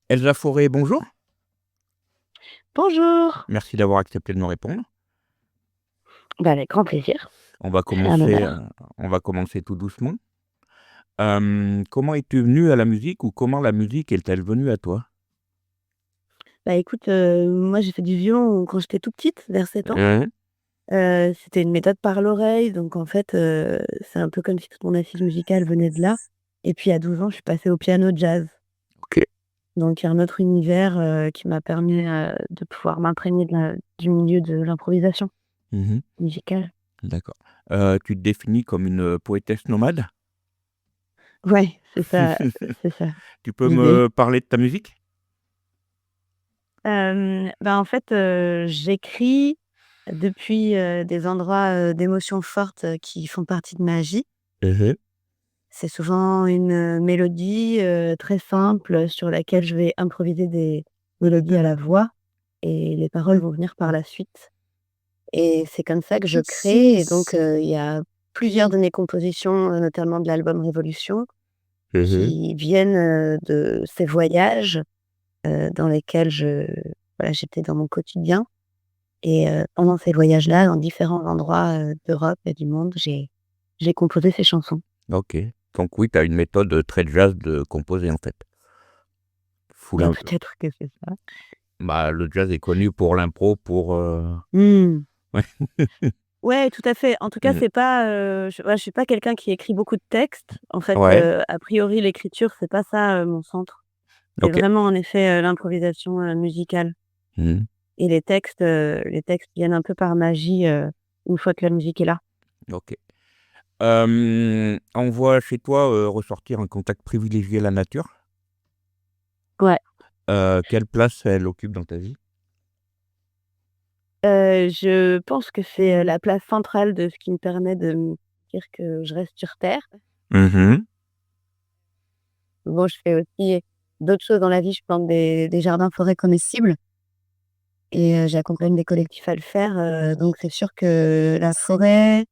Elsa Fauré, bonjour. Bonjour! Merci d'avoir accepté de me répondre. Bah, avec grand plaisir, On va c'est un commencer, honneur. on va commencer tout doucement. Comment es-tu venu à la musique ou comment la musique est-elle venue à toi? Bah, écoute, moi j'ai fait du violon quand j'étais toute petite, vers 7 ans. Mmh. C'était une méthode par l'oreille, donc en fait, c'est un peu comme si toute mon assise musicale venait de là. Et puis à 12 ans, je suis passée au piano jazz. OK. Donc il y a un autre univers, qui m'a permis, de pouvoir m'imprégner du milieu de l'improvisation Mmh. musicale. D'accord. Tu te définis comme une, poétesse nomade? Ouais, c'est ça, Tu peux l'idée. me parler de ta musique? Bah, en fait, j'écris depuis, des endroits, d'émotions fortes, qui font partie de ma vie. Mmh. C'est souvent une, mélodie, très simple sur laquelle je vais improviser des mélodies à la voix et les paroles vont venir par la suite et c'est comme ça que je crée et donc il y a plusieurs de mes compositions, notamment de l'album Révolution, Mmh. qui viennent, de ces voyages, dans lesquels voilà, j'étais dans mon quotidien. Et pendant ces voyages-là, dans différents endroits, d'Europe et du monde, j'ai composé ces chansons. OK. Donc oui, tu as une méthode, très jazz de composer, en fait. Full Bah, im peut-être que c'est ça. Bah, le jazz est connu pour l'impro, pour, Mmh. ouais. Ouais, tout à fait. En tout cas, Mmh. c'est pas, je suis pas quelqu'un qui écrit beaucoup de textes. En fait, Ouais. a priori, l'écriture, c'est pas ça, mon centre. C'est OK. vraiment, en effet, l'improvisation, musicale Mmh. et les textes viennent un peu par magie, une fois que la musique est là. OK. On voit chez toi, ressortir un contact privilégié la nature. Ouais. Quelle place elle occupe dans ta vie? Je pense que c'est, la place centrale de ce qui me permet de me dire que je reste sur terre. Mmh. Bon, je fais aussi d'autres choses dans la vie. Je plante des jardins forêts comestibles et j'accompagne des collectifs à le faire, donc c'est sûr que la forêt,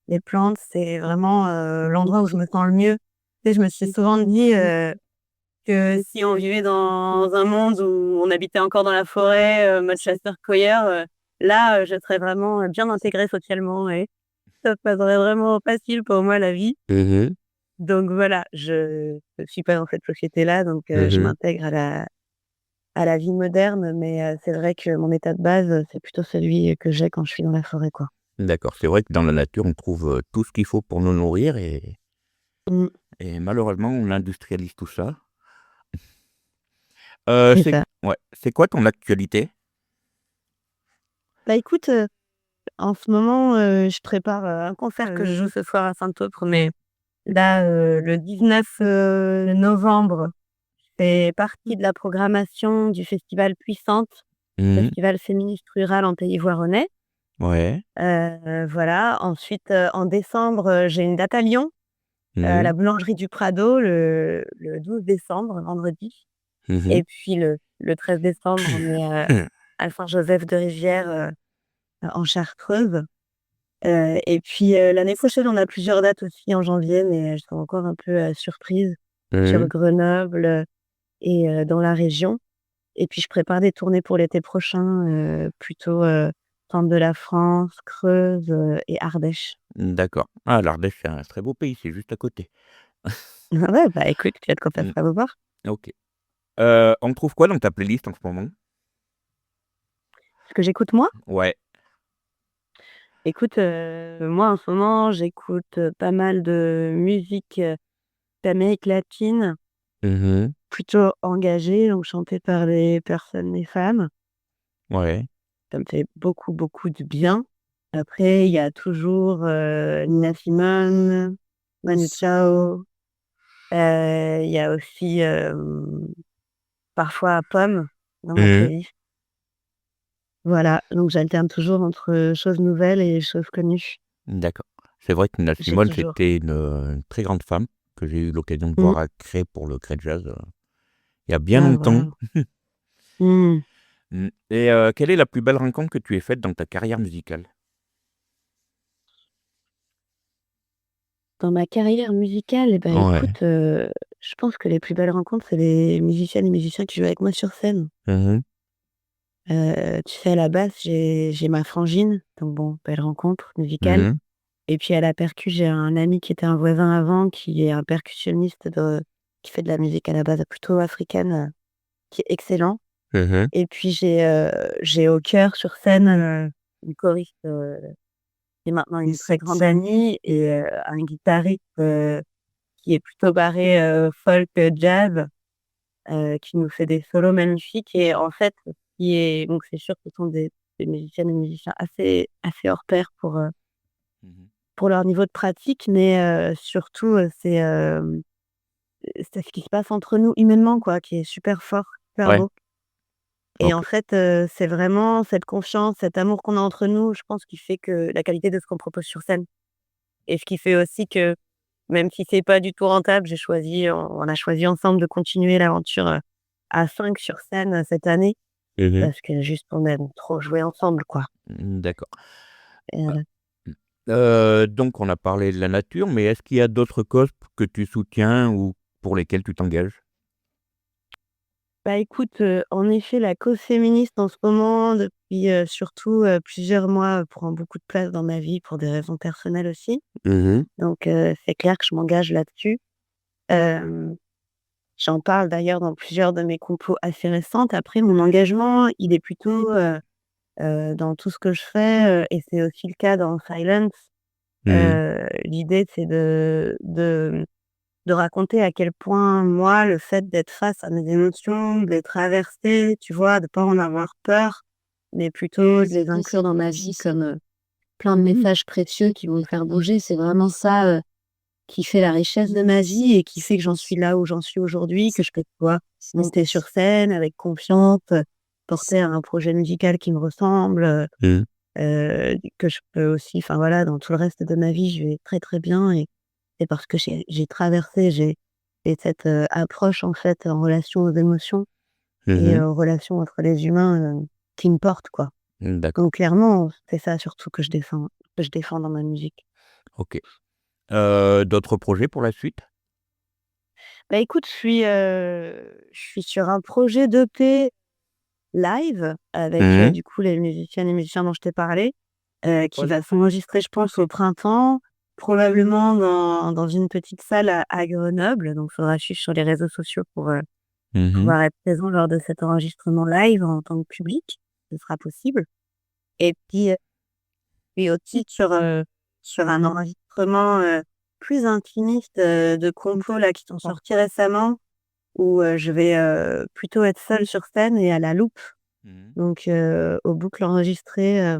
les plantes, c'est vraiment, l'endroit où je me sens le mieux. Tu sais, je me suis souvent dit, que si on vivait dans un monde où on habitait encore dans la forêt, mode chasseur-cueilleur, là, je serais vraiment, bien intégrée socialement et ça se passerait vraiment facile pour moi la vie. Mmh. Donc voilà, je suis pas dans cette société-là, donc je Mmh. m'intègre à la vie moderne, mais c'est vrai que mon état de base, c'est plutôt celui que j'ai quand je suis dans la forêt, quoi. D'accord, c'est vrai que dans la nature, on trouve, tout ce qu'il faut pour nous nourrir Mmh, et malheureusement, on industrialise tout ça. c'est C'est ça. Ouais, c'est quoi ton actualité? Bah, écoute, en ce moment, je prépare, un concert que je joue ce soir à Saint-Aubre, mais là, le 19, novembre, je fais partie de la programmation du festival Puissante, Mmh. festival féministe rural en Pays Voironnais. Ouais. Voilà. Ensuite, en décembre, j'ai une date à Lyon, à Mmh. la boulangerie du Prado le 12 décembre, vendredi. Mmh. Et puis le 13 décembre, on est, à Saint-Joseph-de-Rivière, en Chartreuse. Et puis, l'année prochaine, on a plusieurs dates aussi en janvier, mais elles sont encore un peu, surprises sur Mmh. Grenoble, et dans la région. Et puis je prépare des tournées pour l'été prochain, plutôt, centre de la France, Creuse, et Ardèche. D'accord. Ah, l'Ardèche, c'est un très beau pays, c'est juste à côté. Ah ouais, bah, écoute, tu as de quoi faire Mmh. savoir. OK. On trouve quoi dans ta playlist en ce moment? Ce que j'écoute moi? Ouais. Écoute, moi en ce moment, j'écoute, pas mal de musique, d'Amérique latine, Mmh. plutôt engagée, donc chantée par des personnes, des femmes. Ouais. Ça me fait beaucoup, beaucoup de bien. Après, il y a toujours, Nina Simone, Manu Chao, il y a aussi, parfois Pomme dans ma Mmh. playlist. Voilà, donc j'alterne toujours entre, choses nouvelles et choses connues. D'accord. C'est vrai que Nina J'ai Simone, toujours c'était une très grande femme que j'ai eu l'occasion de mmh, voir à Cré pour le Cré Jazz, il y a bien ah longtemps. voilà. Mmh. Mmh. Et quelle est la plus belle rencontre que tu aies faite dans ta carrière musicale? Dans ma carrière musicale et ben Ouais. écoute, Je pense que les plus belles rencontres, c'est les musiciennes et musiciens qui jouent avec moi sur scène. Mmh. Tu sais, à la basse, j'ai ma frangine, donc bon, belle rencontre musicale. Mmh. Et puis à la percu, j'ai un ami qui était un voisin avant, qui est un percussionniste qui fait de la musique à la base plutôt africaine, qui est excellent. Mmh. Et puis j'ai au chœur sur scène, une choriste, qui est maintenant une très grande amie et un guitariste, qui est plutôt barré, folk, jazz, qui nous fait des solos magnifiques et en fait, ce qui est donc c'est sûr que ce sont des musiciennes et musiciens assez hors pair Mmh. pour leur niveau de pratique, mais surtout, c'est ce qui se passe entre nous humainement quoi, qui est super fort, super Ouais, beau et en OK. fait, c'est vraiment cette confiance, cet amour qu'on a entre nous, je pense, qui fait que la qualité de ce qu'on propose sur scène et ce qui fait aussi que même si c'est pas du tout rentable, on a choisi ensemble de continuer l'aventure, à 5 sur scène, cette année Mmh. parce que juste on aime trop jouer ensemble quoi Mmh, d'accord. et voilà. Mmh. Donc on a parlé de la nature, mais est-ce qu'il y a d'autres causes que tu soutiens ou pour lesquelles tu t'engages? Bah, écoute, en effet, la cause féministe en ce moment depuis, surtout, plusieurs mois, prend beaucoup de place dans ma vie pour des raisons personnelles aussi. Mmh. Donc c'est clair que je m'engage là-dessus. Hem, J'en parle d'ailleurs dans plusieurs de mes compos assez récentes. Après mon engagement, il est plutôt, dans tout ce que je fais, et c'est aussi le cas dans Silence. Mmh. L'idée c'est de raconter à quel point moi, le fait d'être face à mes émotions, de les traverser, tu vois? De pas en avoir peur, mais plutôt de les inclure dans ma vie comme, plein de messages précieux qui vont me faire bouger. C'est vraiment ça, qui fait la richesse de ma vie et qui fait que j'en suis là où j'en suis aujourd'hui, que je peux, tu vois, monter sur scène avec confiance, porter un projet musical qui me ressemble, Mmh. que je peux aussi enfin voilà, dans tout le reste de ma vie, je vais très, très bien et c'est parce que j'ai traversé, j'ai cette, approche en fait en relation aux émotions et Mmh. aux relations entre les humains, qui me portent quoi. Mmh, d'accord, Donc clairement, c'est ça surtout que je défends dans ma musique. OK. D'autres projets pour la suite? Bah écoute, je suis sur un projet d'EP live avec, Mmh. du coup les musiciennes et musiciens dont je t'ai parlé, qui va s'enregistrer je pense au printemps, probablement dans une petite salle à Grenoble, donc faudra suivre sur les réseaux sociaux pour, Mmh. pouvoir être présent lors de cet enregistrement live en tant que public, ce sera possible et puis aussi sur un enregistrement, plus intimiste, de compos là qui sont sortis récemment où, je vais, plutôt être seule sur scène et à la loupe, Mmh. donc aux boucles enregistrées,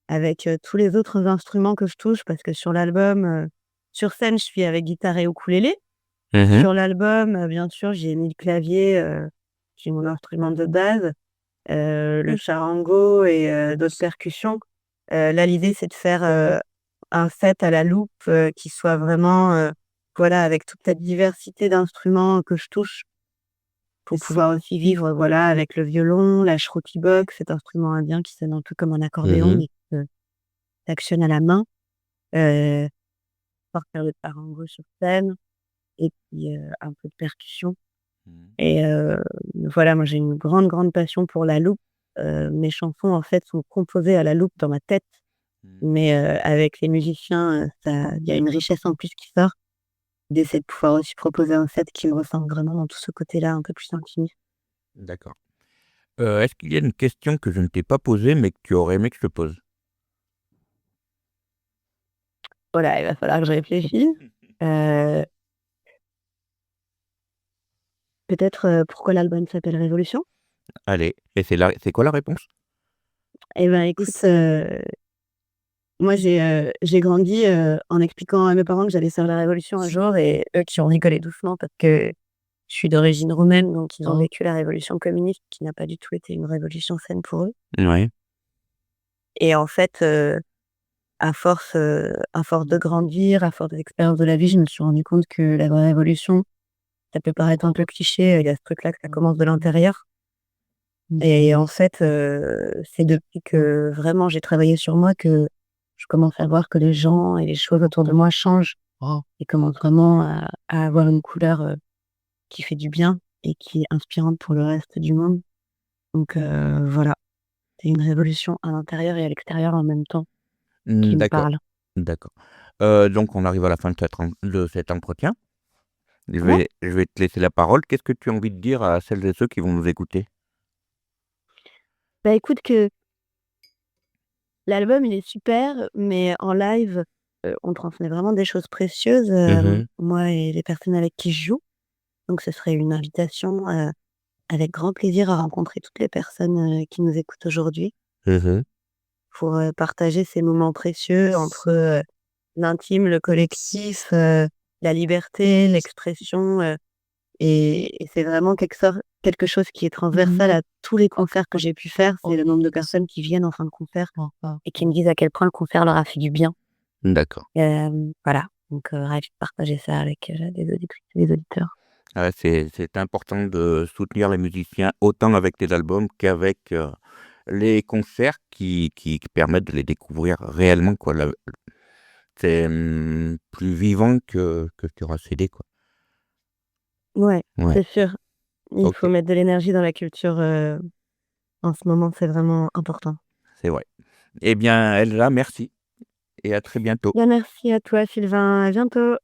avec, tous les autres instruments que je touche parce que sur l'album, sur scène, je suis avec guitare et ukulélé. Mmh. Sur l'album, bien sûr, j'ai mis le clavier, qui est mon instrument de base, le charango et d'autres percussions. Là, l'idée, c'est de faire, un set à la loupe, qui soit vraiment, voilà, avec toute cette diversité d'instruments que je touche pour pouvoir aussi vivre, voilà, avec le violon, la shruti box, cet instrument indien qui sonne un peu comme un accordéon Mmh. mais qui s'actionne à la main, heu, pouvoir faire le charango sur scène et puis, un peu de percussion. Mmh. Et voilà, moi j'ai une grande, grande passion pour la loupe. Mes chansons en fait sont composées à la loupe dans ma tête, Mmh. mais avec les musiciens, ça il y a une richesse en plus qui sort. L'idée c'est de pouvoir aussi proposer un set qui me ressemble vraiment dans tout ce côté-là un peu plus intime. D'accord. Est-ce qu'il y a une question que je ne t'ai pas posée, mais que tu aurais aimé que je te pose? Voilà, il va falloir que je réfléchisse. Heu, Peut-être, pourquoi l'album s'appelle Révolution? Allez, et c'est quoi la réponse? Eh ben écoute, moi j'ai grandi, en expliquant à mes parents que j'allais faire la révolution un jour et eux qui ont rigolé doucement parce que je suis d'origine roumaine, donc ils ont vécu la révolution communiste qui n'a pas du tout été une révolution saine pour eux Ouais. et en fait, à force de grandir, à force des expériences de la vie, je me suis rendu compte que la vraie révolution, ça peut paraître un peu cliché, il y a ce truc-là que ça commence de l'intérieur et en fait, c'est depuis que vraiment j'ai travaillé sur moi que je commence à voir que les gens et les choses autour de moi changent et commencent vraiment à avoir une couleur, qui fait du bien et qui est inspirante pour le reste du monde. Donc voilà, c'est une révolution à l'intérieur et à l'extérieur en même temps qui me D'accord, parle. d'accord. Donc on arrive à la fin de cet entretien. Je Ouais, vais je vais te laisser la parole. Qu'est-ce que tu as envie de dire à celles et ceux qui vont nous écouter? bah, écoute que l'album il est super, mais en live, on transmet vraiment des choses précieuses, Mmh. moi et les personnes avec qui je joue. Donc ce serait une invitation, avec grand plaisir à rencontrer toutes les personnes, qui nous écoutent aujourd'hui Mmh. pour, partager ces moments précieux entre, l'intime, le collectif, la liberté, l'expression, et c'est vraiment quelque chose qui est transversal à tous les concerts que j'ai pu faire. C'est le nombre de personnes qui viennent en fin de concert et qui me disent à quel point le concert leur a fait du bien. D'accord. Voilà, donc ravie de partager ça avec, des auditrices et des auditeurs. Ouais, c'est important de soutenir les musiciens autant avec les albums qu'avec, les concerts qui permettent de les découvrir réellement, quoi. C'est, plus vivant que sur un CD, quoi. Ouais, Ouais, c'est sûr, il faut OK, mettre de l'énergie dans la culture, en ce moment, c'est vraiment important. c'est vrai. Eh bien, Elsa, merci et à très bientôt. Bien, merci à toi Sylvain, à bientôt.